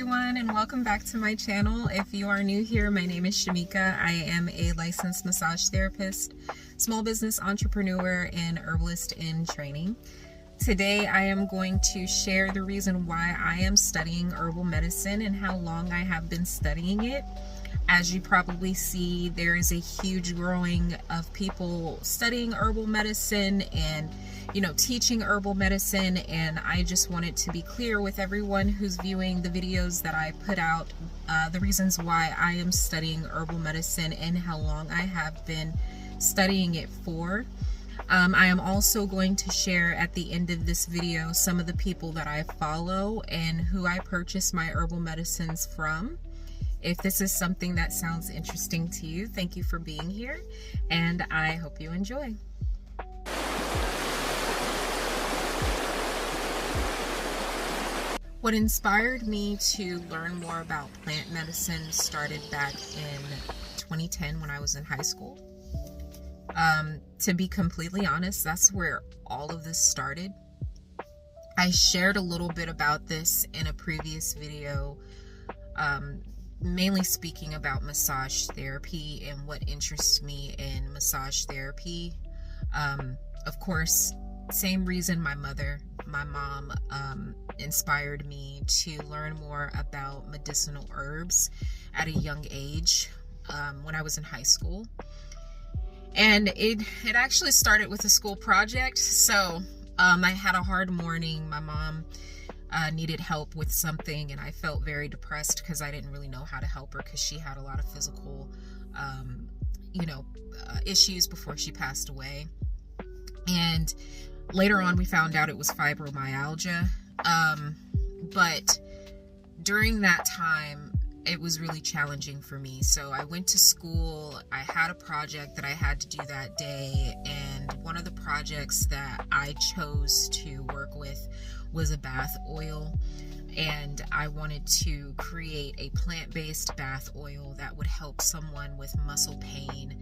everyone, and welcome back to my channel. If you are new here, my name is Shamika. I am a licensed massage therapist, small business entrepreneur, and herbalist in training. Today I am going to share the reason why I am studying herbal medicine and how long I have been studying it. As you probably see, there is a huge growing of people studying herbal medicine and teaching herbal medicine, and I just wanted to be clear with everyone who's viewing the videos that I put out, the reasons why I am studying herbal medicine and how long I have been studying it for. I am also going to share at the end of this video some of the people that I follow and who I purchase my herbal medicines from. If this is something that sounds interesting to you, thank you for being here, and I hope you enjoy. What inspired me to learn more about plant medicine started back in 2010 when I was in high school. To be completely honest, that's where all of this started. I shared a little bit about this in a previous video, mainly speaking about massage therapy and what interests me in massage therapy. Of course, same reason my mom inspired me to learn more about medicinal herbs at a young age when I was in high school. And it actually started with a school project. So I had a hard morning. My mom needed help with something, and I felt very depressed because I didn't really know how to help her because she had a lot of physical issues before she passed away. And later on we found out it was fibromyalgia. But during that time, it was really challenging for me. So I went to school, I had a project that I had to do that day, and one of the projects that I chose to work with was a bath oil. And I wanted to create a plant-based bath oil that would help someone with muscle pain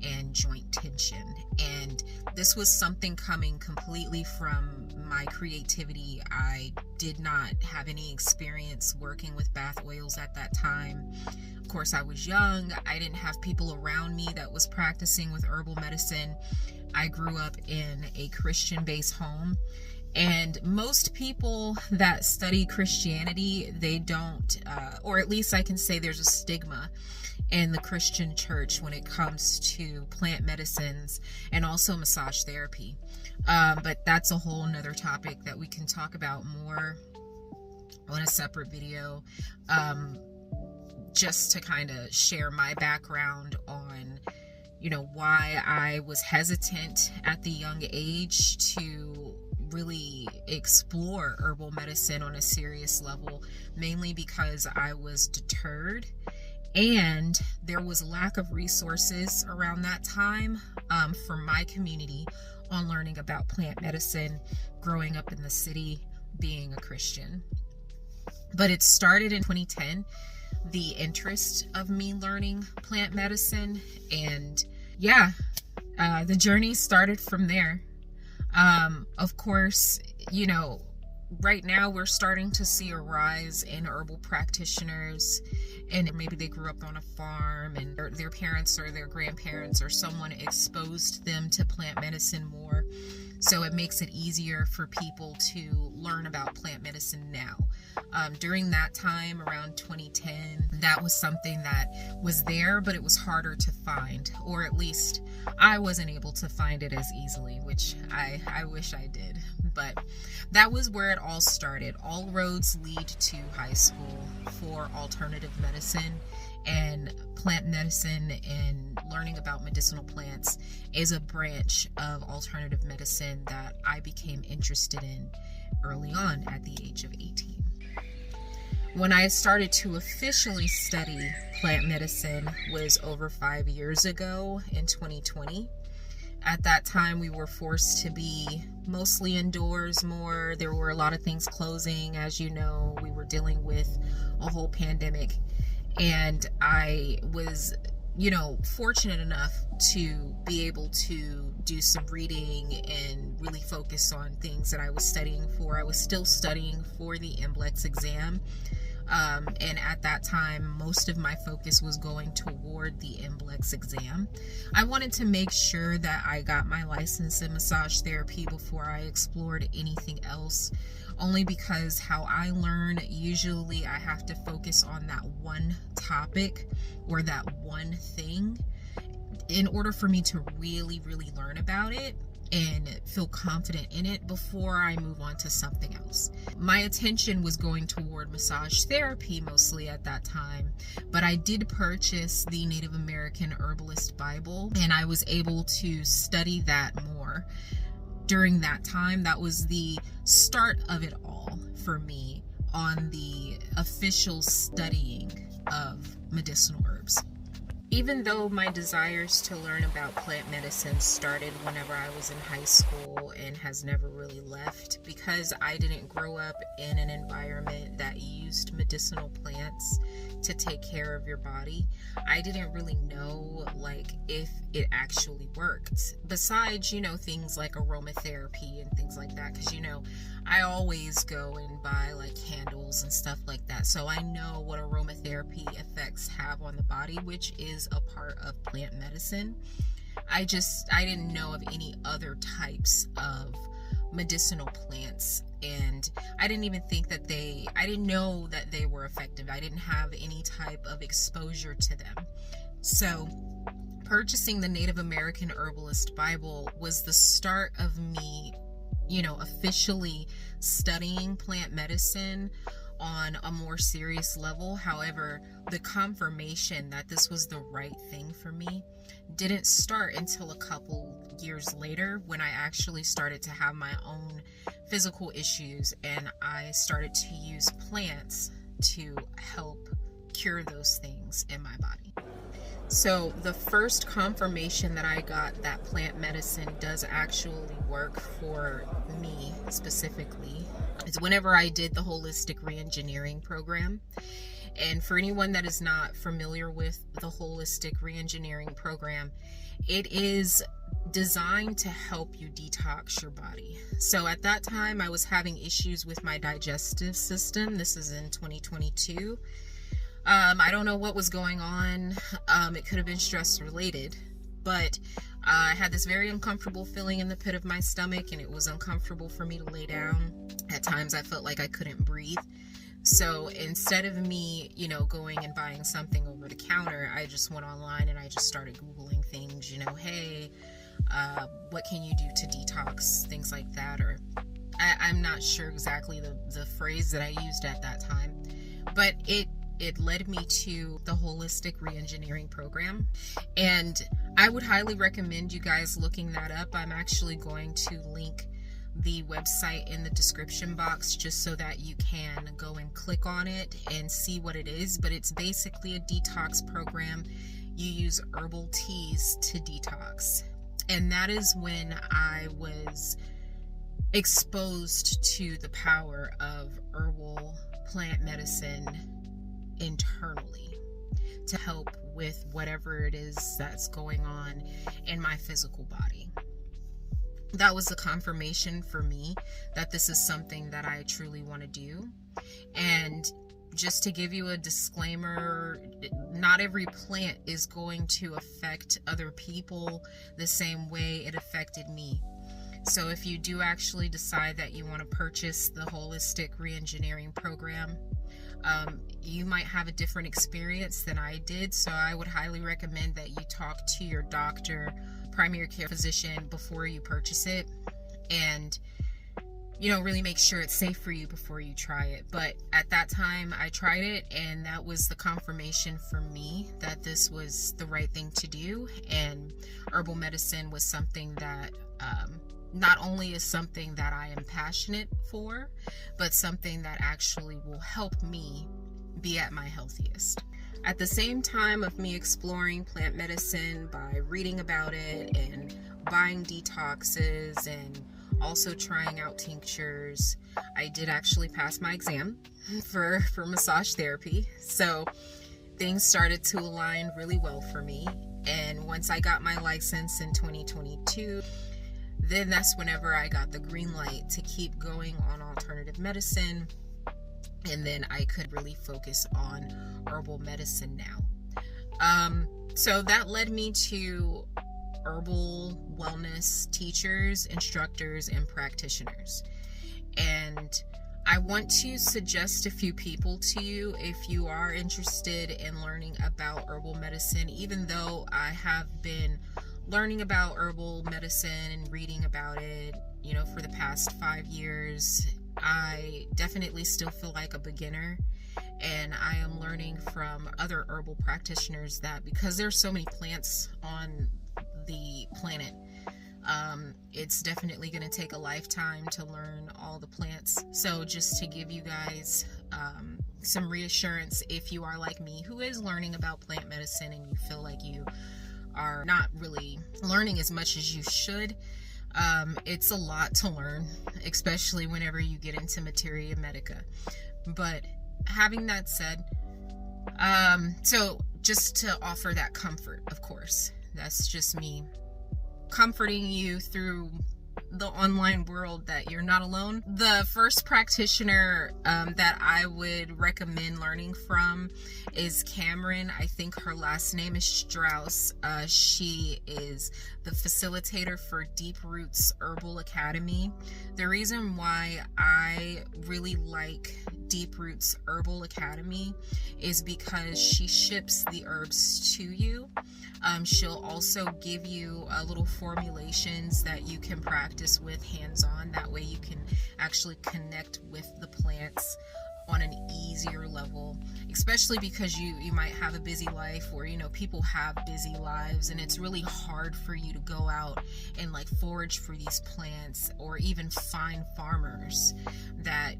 and joint tension. And this was something coming completely from my creativity. I did not have any experience working with bath oils at that time. Of course, I was young. I didn't have people around me that was practicing with herbal medicine. I grew up in a Christian-based home. And most people that study Christianity, they don't, or at least I can say there's a stigma in the Christian church when it comes to plant medicines and also massage therapy. But that's a whole nother topic that we can talk about more on a separate video, just to kind of share my background on, why I was hesitant at the young age to really explore herbal medicine on a serious level, mainly because I was deterred and there was lack of resources around that time for my community on learning about plant medicine, growing up in the city, being a Christian. But it started in 2010, the interest of me learning plant medicine, and the journey started from there. Of course, right now we're starting to see a rise in herbal practitioners, and maybe they grew up on a farm and their parents or their grandparents or someone exposed them to plant medicine more. So it makes it easier for people to learn about plant medicine now. During that time, around 2010, that was something that was there, but it was harder to find, or at least I wasn't able to find it as easily, which I wish I did. But that was where it all started. All roads lead to high school for alternative medicine, and plant medicine and learning about medicinal plants is a branch of alternative medicine that I became interested in early on at the age of 18. When I started to officially study plant medicine was over 5 years ago in 2020. At that time, we were forced to be mostly indoors more. There were a lot of things closing. As you know, we were dealing with a whole pandemic. And I was fortunate enough to be able to do some reading and really focus on things that I was studying for. I was still studying for the NBLEX exam. And at that time, most of my focus was going toward the NBLEX exam. I wanted to make sure that I got my license in massage therapy before I explored anything else, only because how I learn, usually I have to focus on that one topic or that one thing in order for me to really, really learn about it and feel confident in it before I move on to something else. My attention was going toward massage therapy mostly at that time, but I did purchase the Native American Herbalist Bible, and I was able to study that more during that time. That was the start of it all for me on the official studying of medicinal herbs. Even though my desires to learn about plant medicine started whenever I was in high school and has never really left, because I didn't grow up in an environment that used medicinal plants to take care of your body, I didn't really know if it actually worked. Besides, things like aromatherapy and things like that, because I always go and buy candles and stuff like that. So I know what aromatherapy effects have on the body, which is a part of plant medicine. I didn't know of any other types of medicinal plants, and I didn't even think that I didn't know that they were effective. I didn't have any type of exposure to them. So purchasing the Native American Herbalist Bible was the start of me officially studying plant medicine on a more serious level. However, the confirmation that this was the right thing for me didn't start until a couple years later, when I actually started to have my own physical issues and I started to use plants to help cure those things in my body. So the first confirmation that I got that plant medicine does actually work for me specifically is whenever I did the holistic reengineering program. And for anyone that is not familiar with the holistic reengineering program, it is designed to help you detox your body. So at that time, I was having issues with my digestive system. This is in 2022. I don't know what was going on. It could have been stress related, but I had this very uncomfortable feeling in the pit of my stomach, and it was uncomfortable for me to lay down. At times I felt like I couldn't breathe. So instead of me, going and buying something over the counter, I just went online and I just started Googling things, hey, what can you do to detox, things like that. Or I'm not sure exactly the phrase that I used at that time, but it led me to the holistic reengineering program, and I would highly recommend you guys looking that up. I'm actually going to link the website in the description box just so that you can go and click on it and see what it is. But it's basically a detox program. You use herbal teas to detox, and that is when I was exposed to the power of herbal plant medicine internally to help with whatever it is that's going on in my physical body. That was a confirmation for me that this is something that I truly want to do. And just to give you a disclaimer, not every plant is going to affect other people the same way it affected me. So if you do actually decide that you want to purchase the holistic reengineering program, you might have a different experience than I did. So I would highly recommend that you talk to your doctor, primary care physician before you purchase it, and really make sure it's safe for you before you try it. But at that time I tried it, and that was the confirmation for me that this was the right thing to do. And herbal medicine was something that not only is something that I am passionate for, but something that actually will help me be at my healthiest. At the same time of me exploring plant medicine by reading about it and buying detoxes and also trying out tinctures, I did actually pass my exam for massage therapy. So things started to align really well for me. And once I got my license in 2022, then that's whenever I got the green light to keep going on alternative medicine. And then I could really focus on herbal medicine now. So that led me to herbal wellness teachers, instructors, and practitioners. And I want to suggest a few people to you if you are interested in learning about herbal medicine. Even though I have been learning about herbal medicine and reading about it, for the past 5 years, I definitely still feel like a beginner, and I am learning from other herbal practitioners that because there's so many plants on the planet, it's definitely going to take a lifetime to learn all the plants. So just to give you guys some reassurance, if you are like me who is learning about plant medicine and you feel like you are not really learning as much as you should, it's a lot to learn, especially whenever you get into materia medica. But having that said, so just to offer that comfort, of course, that's just me comforting you through the online world that you're not alone. The first practitioner that I would recommend learning from is Cameron. I think her last name is Strauss. She is the facilitator for Deep Roots Herbal Academy. The reason why I really like Deep Roots Herbal Academy is because she ships the herbs to you. She'll also give you little formulations that you can practice with hands-on. That way you can actually connect with the plants on an easier level, especially because you might have a busy life, or people have busy lives, and it's really hard for you to go out and forage for these plants, or even find farmers that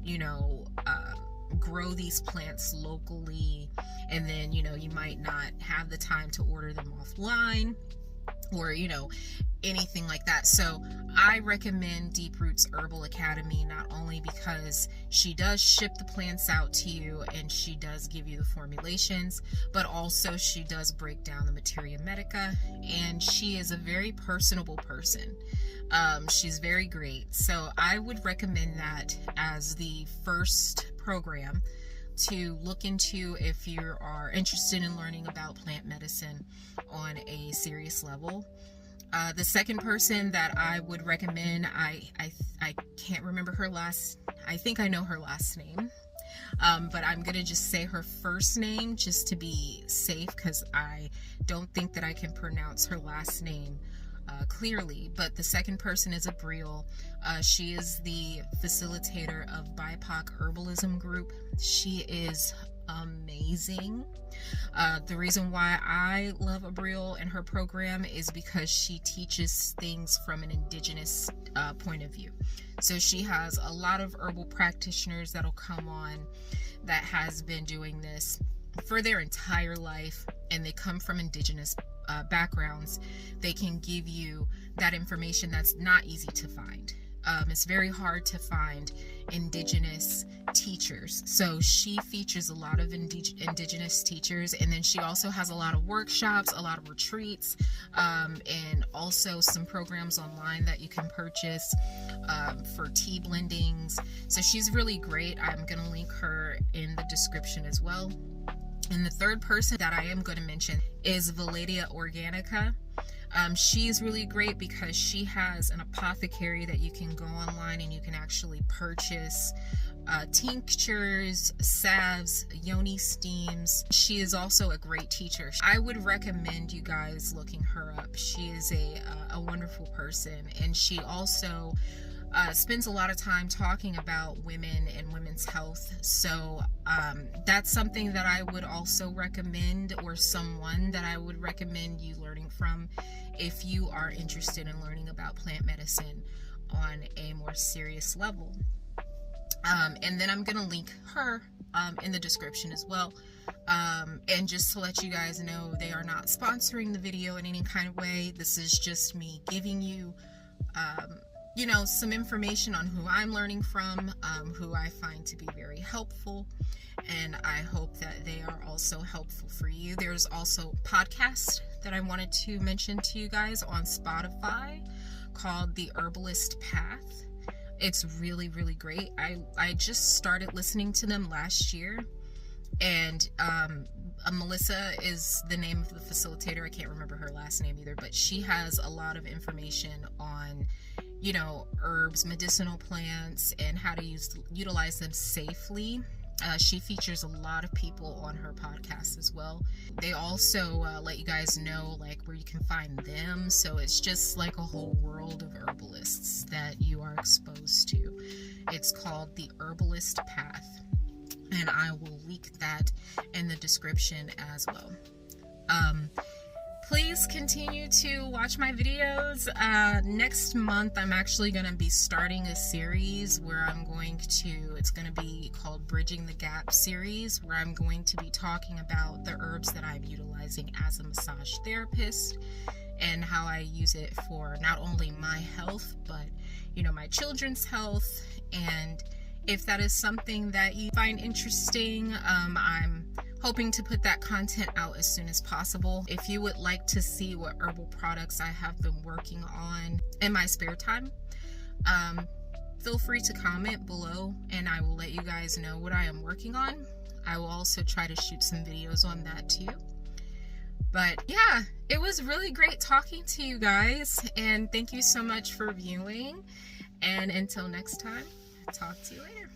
grow these plants locally, and then you might not have the time to order them offline, or anything like that. So I recommend Deep Roots Herbal Academy, not only because she does ship the plants out to you and she does give you the formulations, but also she does break down the materia medica, and she is a very personable person. She's very great. So I would recommend that as the first program to look into if you are interested in learning about plant medicine on a serious level. The second person that I would recommend, I can't remember her I think I know her last name, but I'm gonna just say her first name just to be safe, because I don't think that I can pronounce her last name clearly. But the second person is Abril. She is the facilitator of Bipoc Herbalism group. She is amazing. The reason why I love Abril and her program is because she teaches things from an indigenous point of view. So she has a lot of herbal practitioners that'll come on that has been doing this for their entire life, and they come from indigenous backgrounds. They can give you that information that's not easy to find. It's very hard to find indigenous teachers. So she features a lot of indigenous teachers, and then she also has a lot of workshops, a lot of retreats, and also some programs online that you can purchase for tea blendings. So she's really great. I'm going to link her in the description as well. And the third person that I am going to mention is Veladya Organica. She's really great because she has an apothecary that you can go online and you can actually purchase tinctures, salves, yoni steams. She is also a great teacher. I would recommend you guys looking her up. She is a wonderful person, and she also spends a lot of time talking about women and women's health. So that's something that I would also recommend, or someone that I would recommend you learning from if you are interested in learning about plant medicine on a more serious level. And then I'm going to link her in the description as well. And just to let you guys know, they are not sponsoring the video in any kind of way. This is just me giving you some information on who I'm learning from, who I find to be very helpful, and I hope that they are also helpful for you. There's also a podcast that I wanted to mention to you guys on Spotify called The Herbalist Path. It's really, really great. I just started listening to them last year, and Melissa is the name of the facilitator. I can't remember her last name either, but she has a lot of information on, you know, herbs, medicinal plants, and how to utilize them safely. She features a lot of people on her podcast as well. They also let you guys know like where you can find them. So it's just like a whole world of herbalists that you are exposed to. It's called The Herbalist Path, and I will link that in the description as well. Please continue to watch my videos. Next month, I'm actually going to be starting a series where it's going to be called Bridging the Gap series, where I'm going to be talking about the herbs that I'm utilizing as a massage therapist and how I use it for not only my health, but, you know, my children's health. And if that is something that you find interesting, I'm hoping to put that content out as soon as possible. If you would like to see what herbal products I have been working on in my spare time, feel free to comment below and I will let you guys know what I am working on. I will also try to shoot some videos on that too. But yeah, it was really great talking to you guys, and thank you so much for viewing. And until next time, talk to you later.